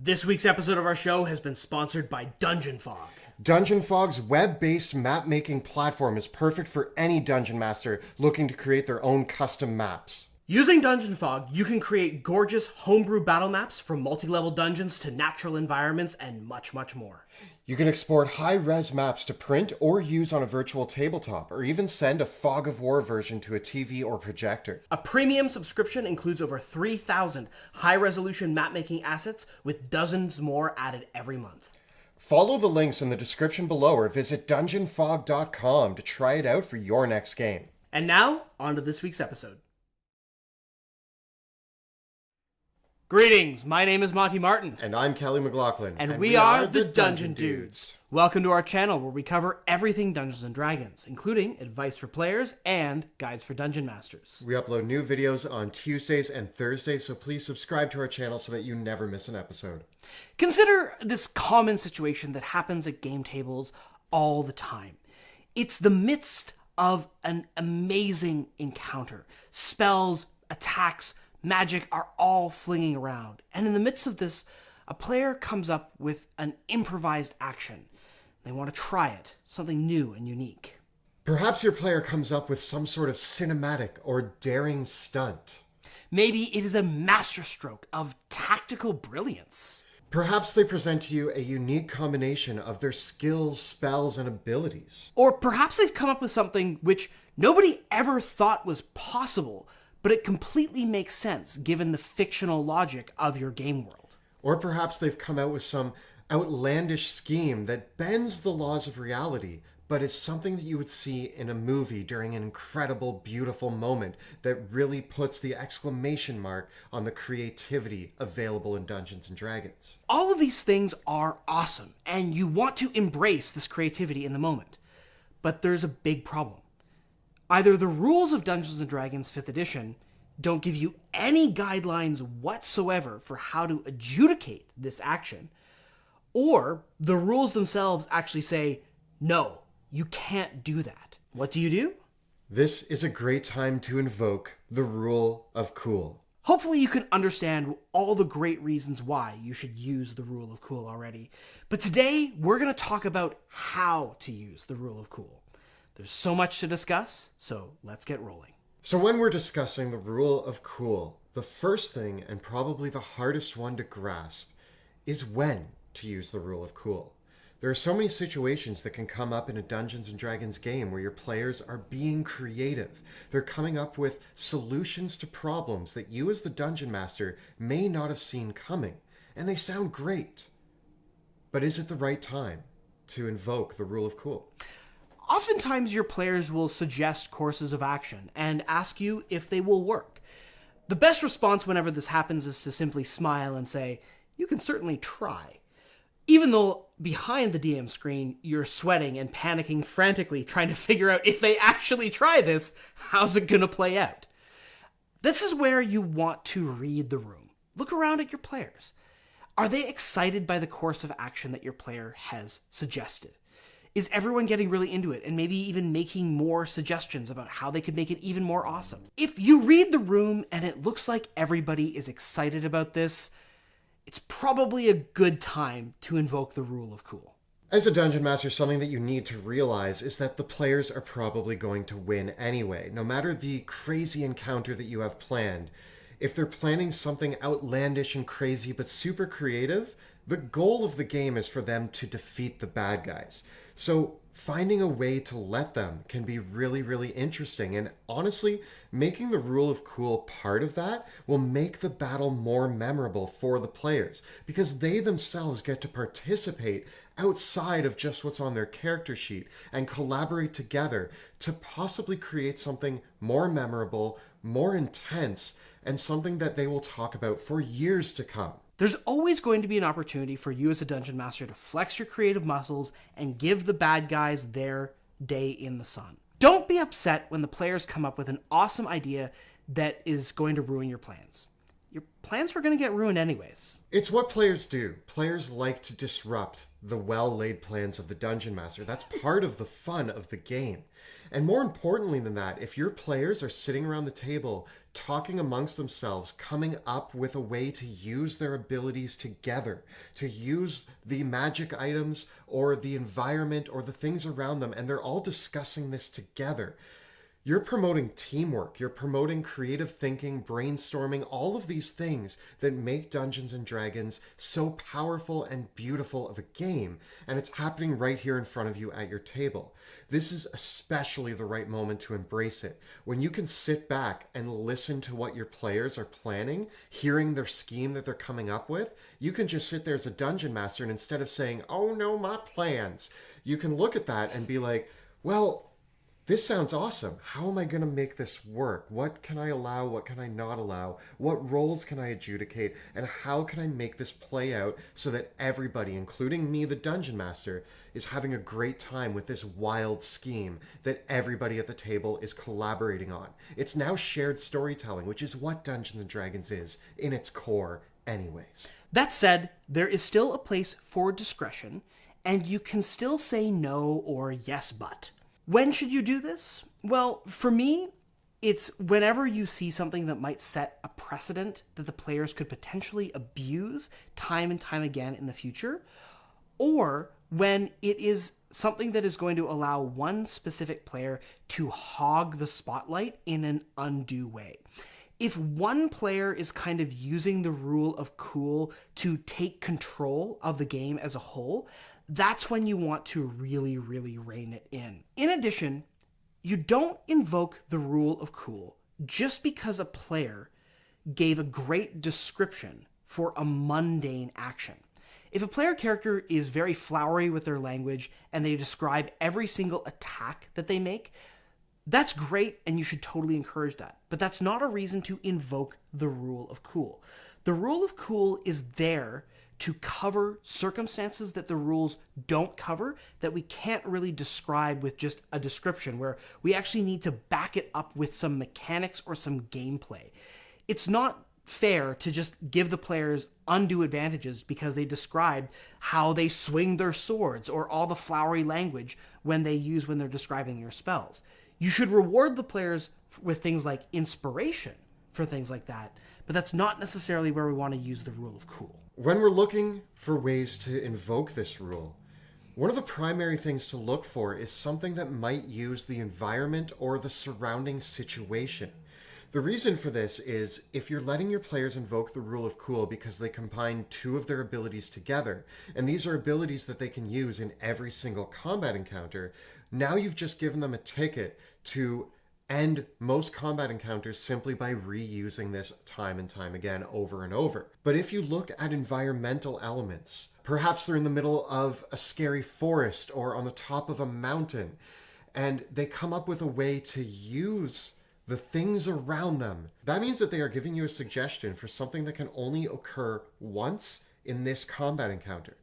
This week's episode of our show has been sponsored by Dungeon Fog. Dungeon Fog's web-based map-making platform is perfect for any dungeon master looking to create their own custom maps. Using Dungeon Fog, you can create gorgeous homebrew battle maps from multi-level dungeons to natural environments and much, much more. You can export high-res maps to print or use on a virtual tabletop, or even send a Fog of War version to a TV or projector. A premium subscription includes over 3,000 high-resolution map-making assets with dozens more added every month. Follow the links in the description below or visit dungeonfog.com to try it out for your next game. And now, on to this week's episode. Greetings, my name is Monty Martin. And I'm Kelly McLaughlin. And we are the Dungeon Dudes. Welcome to our channel where we cover everything Dungeons & Dragons, including advice for players and guides for dungeon masters. We upload new videos on Tuesdays and Thursdays, so please subscribe to our channel so that you never miss an episode. Consider this common situation that happens at game tables all the time. It's the midst of an amazing encounter. Spells, attacks, magic are all flinging around. And in the midst of this, a player comes up with an improvised action. They want to try it, something new and unique. Perhaps your player comes up with some sort of cinematic or daring stunt. Maybe it is a masterstroke of tactical brilliance. Perhaps they present to you a unique combination of their skills, spells, and abilities. Or perhaps they've come up with something which nobody ever thought was possible, but it completely makes sense given the fictional logic of your game world. Or perhaps they've come out with some outlandish scheme that bends the laws of reality, but is something that you would see in a movie during an incredible, beautiful moment that really puts the exclamation mark on the creativity available in Dungeons & Dragons. All of these things are awesome, and you want to embrace this creativity in the moment. But there's a big problem. Either the rules of Dungeons & Dragons 5th edition don't give you any guidelines whatsoever for how to adjudicate this action, or the rules themselves actually say, no, you can't do that. What do? This is a great time to invoke the rule of cool. Hopefully you can understand all the great reasons why you should use the rule of cool already. But today, we're going to talk about how to use the rule of cool. There's so much to discuss, so let's get rolling. So when we're discussing the rule of cool, the first thing, and probably the hardest one to grasp, is when to use the rule of cool. There are so many situations that can come up in a Dungeons & Dragons game where your players are being creative. They're coming up with solutions to problems that you as the Dungeon Master may not have seen coming, and they sound great. But is it the right time to invoke the rule of cool? Oftentimes, your players will suggest courses of action and ask you if they will work. The best response whenever this happens is to simply smile and say, you can certainly try. Even though behind the DM screen, you're sweating and panicking frantically, trying to figure out if they actually try this, how's it going to play out? This is where you want to read the room. Look around at your players. Are they excited by the course of action that your player has suggested? Is everyone getting really into it and maybe even making more suggestions about how they could make it even more awesome? If you read the room and it looks like everybody is excited about this, it's probably a good time to invoke the rule of cool. As a Dungeon Master, something that you need to realize is that the players are probably going to win anyway. No matter the crazy encounter that you have planned, if they're planning something outlandish and crazy but super creative, the goal of the game is for them to defeat the bad guys. So finding a way to let them can be really, really interesting. And honestly, making the rule of cool part of that will make the battle more memorable for the players, because they themselves get to participate outside of just what's on their character sheet and collaborate together to possibly create something more memorable, more intense, and something that they will talk about for years to come. There's always going to be an opportunity for you as a dungeon master to flex your creative muscles and give the bad guys their day in the sun. Don't be upset when the players come up with an awesome idea that is going to ruin your plans. Your plans were going to get ruined anyways. It's what players do. Players like to disrupt the well-laid plans of the Dungeon Master. That's part of the fun of the game. And more importantly than that, if your players are sitting around the table talking amongst themselves, coming up with a way to use their abilities together, to use the magic items or the environment or the things around them, and they're all discussing this together, you're promoting teamwork, you're promoting creative thinking, brainstorming, all of these things that make Dungeons and Dragons so powerful and beautiful of a game, and it's happening right here in front of you at your table. This is especially the right moment to embrace it. When you can sit back and listen to what your players are planning, hearing their scheme that they're coming up with, you can just sit there as a Dungeon Master, and instead of saying, "Oh no, my plans," you can look at that and be like, well, this sounds awesome. How am I going to make this work? What can I allow? What can I not allow? What roles can I adjudicate? And how can I make this play out so that everybody, including me, the Dungeon Master, is having a great time with this wild scheme that everybody at the table is collaborating on? It's now shared storytelling, which is what Dungeons and Dragons is in its core anyways. That said, there is still a place for discretion, and you can still say no or yes but. When should you do this? Well, for me, it's whenever you see something that might set a precedent that the players could potentially abuse time and time again in the future, or when it is something that is going to allow one specific player to hog the spotlight in an undue way. If one player is kind of using the rule of cool to take control of the game as a whole, that's when you want to really, really rein it in. In addition, you don't invoke the rule of cool just because a player gave a great description for a mundane action. If a player character is very flowery with their language and they describe every single attack that they make, that's great and you should totally encourage that. But that's not a reason to invoke the rule of cool. The rule of cool is there to cover circumstances that the rules don't cover, that we can't really describe with just a description, where we actually need to back it up with some mechanics or some gameplay. It's not fair to just give the players undue advantages because they described how they swing their swords or all the flowery language when they're describing your spells. You should reward the players with things like inspiration for things like that, but that's not necessarily where we want to use the rule of cool. When we're looking for ways to invoke this rule, one of the primary things to look for is something that might use the environment or the surrounding situation. The reason for this is if you're letting your players invoke the rule of cool because they combine two of their abilities together, and these are abilities that they can use in every single combat encounter, now you've just given them a ticket to end most combat encounters simply by reusing this time and time again over and over. But if you look at environmental elements, perhaps they're in the middle of a scary forest or on the top of a mountain, and they come up with a way to use the things around them, that means that they are giving you a suggestion for something that can only occur once in this combat encounter.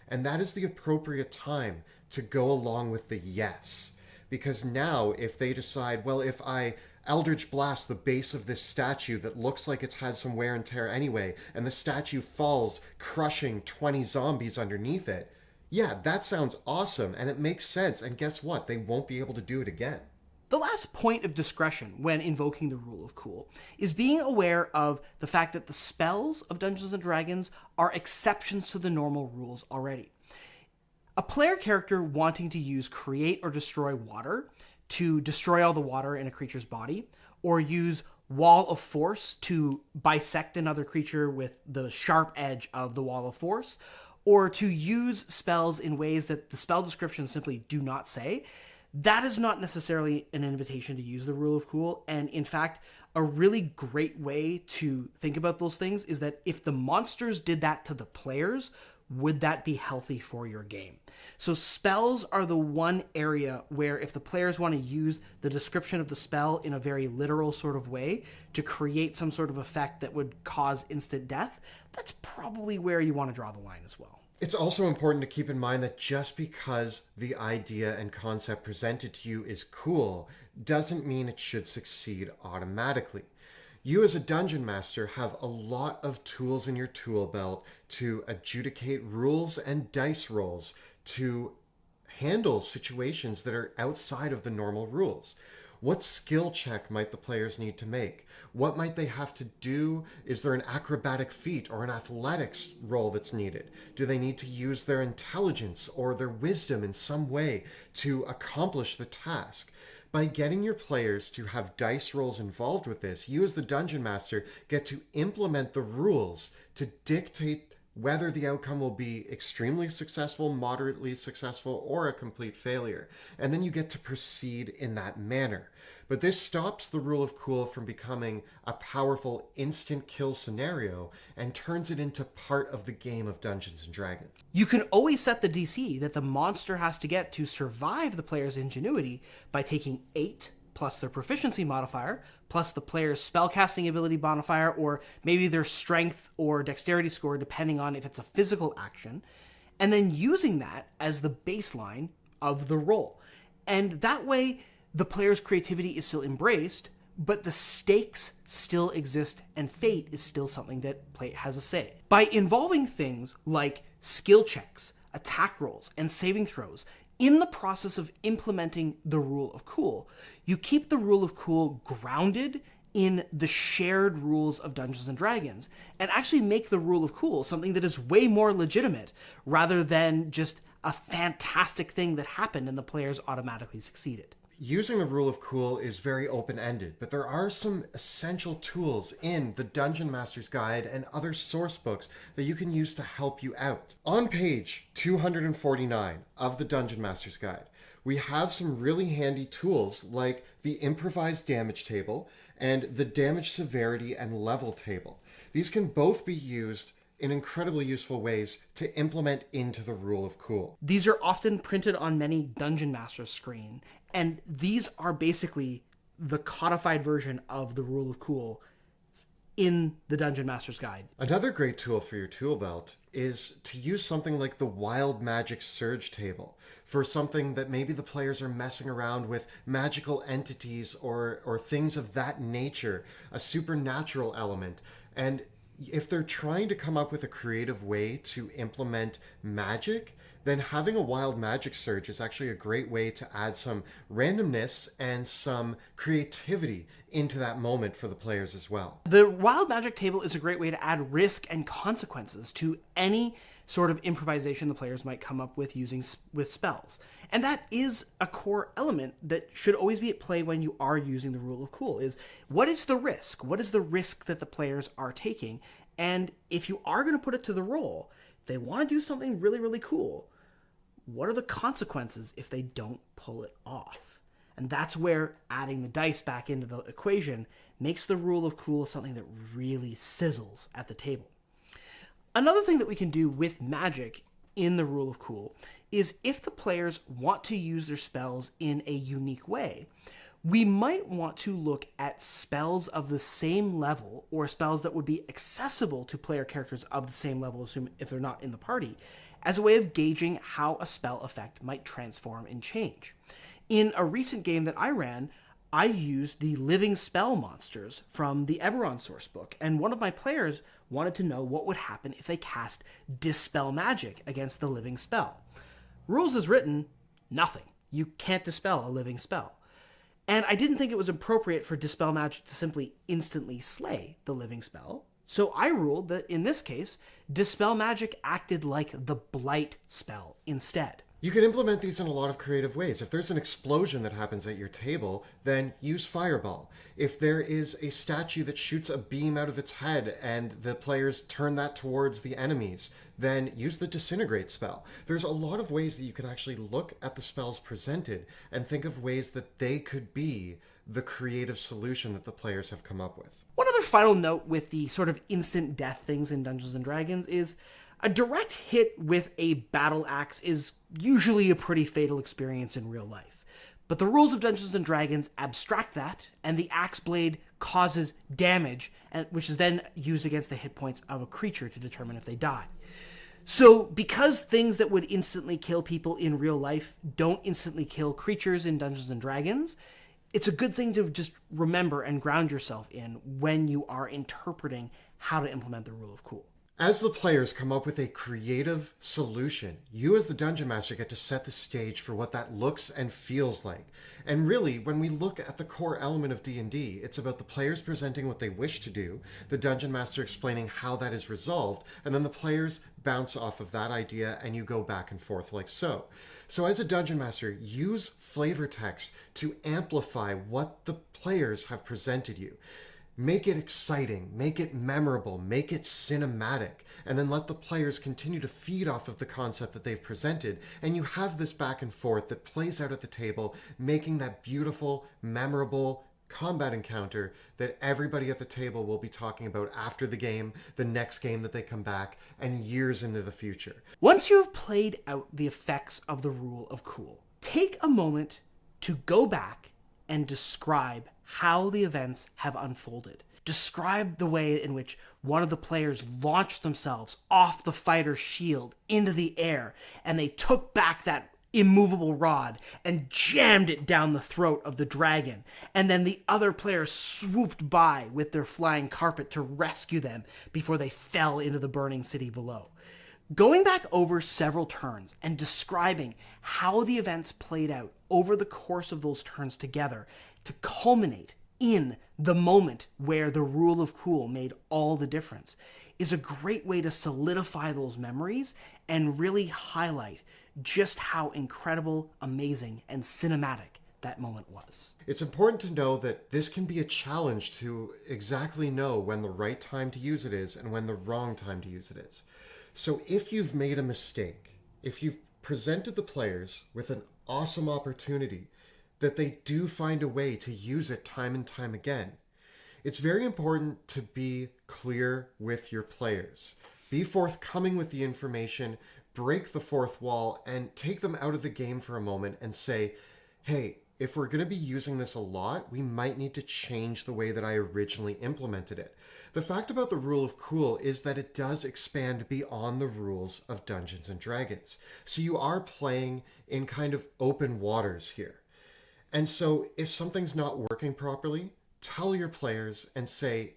And that is the appropriate time to go along with the yes. Because now, if they decide, well, if I Eldritch Blast the base of this statue that looks like it's had some wear and tear anyway, and the statue falls, crushing 20 zombies underneath it, yeah, that sounds awesome, and it makes sense, and guess what? They won't be able to do it again. The last point of discretion when invoking the rule of cool is being aware of the fact that the spells of Dungeons & Dragons are exceptions to the normal rules already. A player character wanting to use create or destroy water to destroy all the water in a creature's body, or use wall of force to bisect another creature with the sharp edge of the wall of force, or to use spells in ways that the spell descriptions simply do not say, that is not necessarily an invitation to use the rule of cool. And in fact, a really great way to think about those things is that if the monsters did that to the players, would that be healthy for your game? So spells are the one area where if the players want to use the description of the spell in a very literal sort of way to create some sort of effect that would cause instant death, that's probably where you want to draw the line as well. It's also important to keep in mind that just because the idea and concept presented to you is cool doesn't mean it should succeed automatically. You as a dungeon master have a lot of tools in your tool belt to adjudicate rules and dice rolls to handle situations that are outside of the normal rules. What skill check might the players need to make? What might they have to do? Is there an acrobatic feat or an athletics roll that's needed? Do they need to use their intelligence or their wisdom in some way to accomplish the task? By getting your players to have dice rolls involved with this, you as the dungeon master get to implement the rules to dictate whether the outcome will be extremely successful, moderately successful, or a complete failure. And then you get to proceed in that manner. But this stops the rule of cool from becoming a powerful instant kill scenario and turns it into part of the game of Dungeons and Dragons. You can always set the DC that the monster has to get to survive the player's ingenuity by taking 8 plus their proficiency modifier, plus the player's spellcasting ability modifier, or maybe their strength or dexterity score, depending on if it's a physical action, and then using that as the baseline of the roll. And that way, the player's creativity is still embraced, but the stakes still exist, and fate is still something that play has a say. By involving things like skill checks, attack rolls, and saving throws, in the process of implementing the rule of cool, you keep the rule of cool grounded in the shared rules of Dungeons and Dragons, and actually make the rule of cool something that is way more legitimate, rather than just a fantastic thing that happened and the players automatically succeeded. Using the rule of cool is very open-ended, but there are some essential tools in the Dungeon Master's Guide and other source books that you can use to help you out. On page 249 of the Dungeon Master's Guide, we have some really handy tools like the improvised damage table and the damage severity and level table. These can both be used in incredibly useful ways to implement into the rule of cool. These are often printed on many Dungeon Master's screen, and these are basically the codified version of the rule of cool in the Dungeon Master's Guide. Another great tool for your tool belt is to use something like the Wild Magic Surge table for something that maybe the players are messing around with magical entities or things of that nature, a supernatural element. And if they're trying to come up with a creative way to implement magic, then having a Wild Magic Surge is actually a great way to add some randomness and some creativity into that moment for the players as well. The Wild Magic table is a great way to add risk and consequences to any sort of improvisation the players might come up with using with spells. And that is a core element that should always be at play when you are using the rule of cool, is what is the risk? What is the risk that the players are taking? And if you are going to put it to the roll, if they want to do something really, really cool, what are the consequences if they don't pull it off? And that's where adding the dice back into the equation makes the rule of cool something that really sizzles at the table. Another thing that we can do with magic in the rule of cool is if the players want to use their spells in a unique way, we might want to look at spells of the same level, or spells that would be accessible to player characters of the same level, assuming if they're not in the party, as a way of gauging how a spell effect might transform and change. In a recent game that I ran, I used the living spell monsters from the Eberron sourcebook, and one of my players wanted to know what would happen if they cast Dispel Magic against the living spell. Rules as written, nothing. You can't dispel a living spell. And I didn't think it was appropriate for Dispel Magic to simply instantly slay the living spell, so I ruled that in this case, Dispel Magic acted like the Blight spell instead. You can implement these in a lot of creative ways. If there's an explosion that happens at your table, then use Fireball. If there is a statue that shoots a beam out of its head and the players turn that towards the enemies, then use the Disintegrate spell. There's a lot of ways that you can actually look at the spells presented and think of ways that they could be the creative solution that the players have come up with. One other final note with the sort of instant death things in Dungeons & Dragons is a direct hit with a battle axe is usually a pretty fatal experience in real life. But the rules of Dungeons & Dragons abstract that, and the axe blade causes damage, which is then used against the hit points of a creature to determine if they die. So because things that would instantly kill people in real life don't instantly kill creatures in Dungeons & Dragons, it's a good thing to just remember and ground yourself in when you are interpreting how to implement the rule of cool. As the players come up with a creative solution, you as the Dungeon Master get to set the stage for what that looks and feels like. And really, when we look at the core element of D&D, it's about the players presenting what they wish to do, the Dungeon Master explaining how that is resolved, and then the players bounce off of that idea and you go back and forth like so. So as a Dungeon Master, use flavor text to amplify what the players have presented you. Make it exciting, make it memorable, make it cinematic, and then let the players continue to feed off of the concept that they've presented, and you have this back and forth that plays out at the table, making that beautiful, memorable combat encounter that everybody at the table will be talking about after the game, the next game that they come back, and years into the future. Once you have played out the effects of the rule of cool, take a moment to go back and describe how the events have unfolded. Describe the way in which one of the players launched themselves off the fighter's shield into the air, and they took back that immovable rod and jammed it down the throat of the dragon, and then the other players swooped by with their flying carpet to rescue them before they fell into the burning city below. Going back over several turns and describing how the events played out over the course of those turns together to culminate in the moment where the rule of cool made all the difference is a great way to solidify those memories and really highlight just how incredible, amazing, and cinematic that moment was. It's important to know that this can be a challenge to exactly know when the right time to use it is and when the wrong time to use it is. So if you've made a mistake, if you've presented the players with an awesome opportunity, that they do find a way to use it time and time again, it's very important to be clear with your players. Be forthcoming with the information, break the fourth wall, and take them out of the game for a moment and say, hey, if we're going to be using this a lot, we might need to change the way that I originally implemented it. The fact about the rule of cool is that it does expand beyond the rules of Dungeons and Dragons. So you are playing in kind of open waters here. And so if something's not working properly, tell your players and say,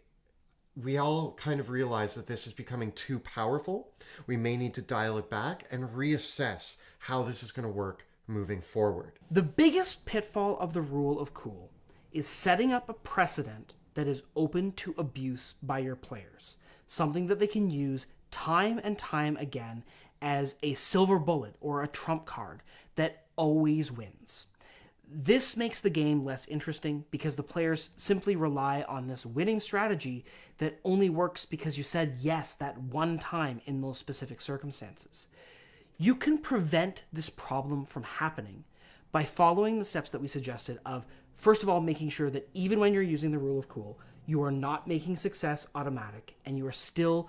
we all kind of realize that this is becoming too powerful. We may need to dial it back and reassess how this is going to work moving forward. The biggest pitfall of the rule of cool is setting up a precedent that is open to abuse by your players, something that they can use time and time again as a silver bullet or a trump card that always wins. This makes the game less interesting because the players simply rely on this winning strategy that only works because you said yes that one time in those specific circumstances. You can prevent this problem from happening by following the steps that we suggested of, first of all, making sure that even when you're using the rule of cool, you are not making success automatic and you are still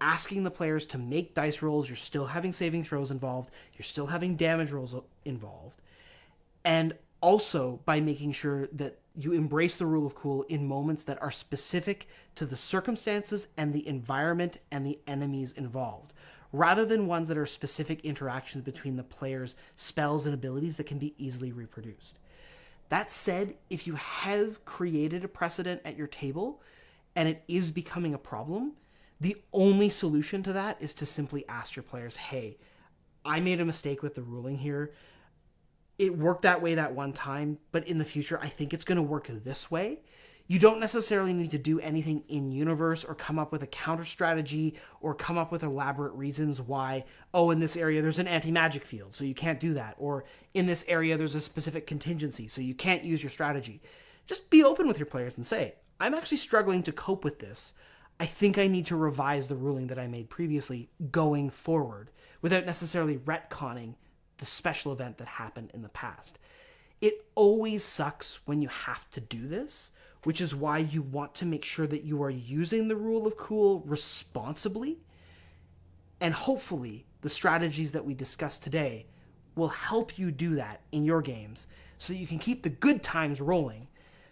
asking the players to make dice rolls, you're still having saving throws involved, you're still having damage rolls involved, and also by making sure that you embrace the rule of cool in moments that are specific to the circumstances and the environment and the enemies involved, rather than ones that are specific interactions between the players' spells and abilities that can be easily reproduced. That said, if you have created a precedent at your table and it is becoming a problem, the only solution to that is to simply ask your players, hey, I made a mistake with the ruling here. It worked that way that one time, but in the future, I think it's going to work this way. You don't necessarily need to do anything in universe or come up with a counter strategy or come up with elaborate reasons why, oh, in this area there's an anti-magic field, so you can't do that. Or in this area there's a specific contingency, so you can't use your strategy. Just be open with your players and say, I'm actually struggling to cope with this. I think I need to revise the ruling that I made previously going forward without necessarily retconning the special event that happened in the past. It always sucks when you have to do this, which is why you want to make sure that you are using the rule of cool responsibly. And hopefully the strategies that we discussed today will help you do that in your games so that you can keep the good times rolling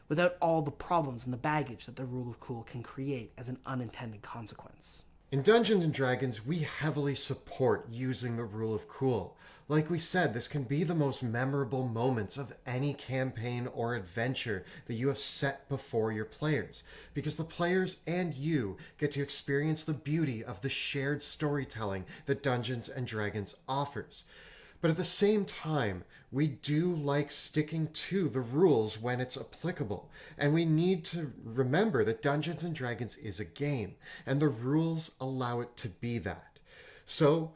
without all the problems and the baggage that the rule of cool can create as an unintended consequence. In Dungeons & Dragons, we heavily support using the rule of cool. Like we said, this can be the most memorable moments of any campaign or adventure that you have set before your players, because the players and you get to experience the beauty of the shared storytelling that Dungeons & Dragons offers. But at the same time, we do like sticking to the rules when it's applicable. And we need to remember that Dungeons & Dragons is a game, and the rules allow it to be that. So,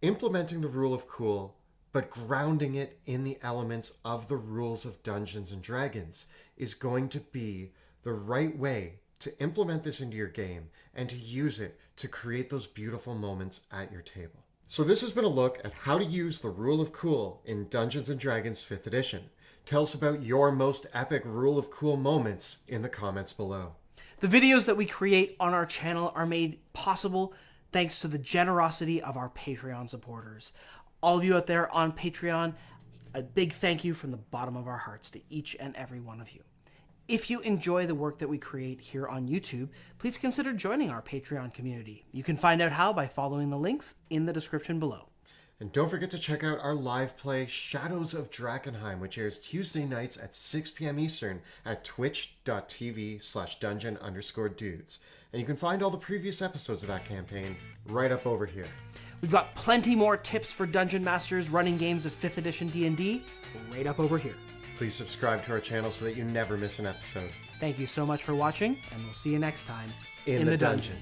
implementing the rule of cool, but grounding it in the elements of the rules of Dungeons & Dragons is going to be the right way to implement this into your game and to use it to create those beautiful moments at your table. So this has been a look at how to use the rule of cool in Dungeons & Dragons 5th edition. Tell us about your most epic rule of cool moments in the comments below. The videos that we create on our channel are made possible thanks to the generosity of our Patreon supporters. All of you out there on Patreon, a big thank you from the bottom of our hearts to each and every one of you. If you enjoy the work that we create here on YouTube, please consider joining our Patreon community. You can find out how by following the links in the description below. And don't forget to check out our live play Shadows of Drakkenheim, which airs Tuesday nights at 6 p.m. Eastern at twitch.tv/dungeon_dudes. And you can find all the previous episodes of that campaign right up over here. We've got plenty more tips for Dungeon Masters running games of 5th edition D&D right up over here. Please subscribe to our channel so that you never miss an episode. Thank you so much for watching, and we'll see you next time in the dungeon.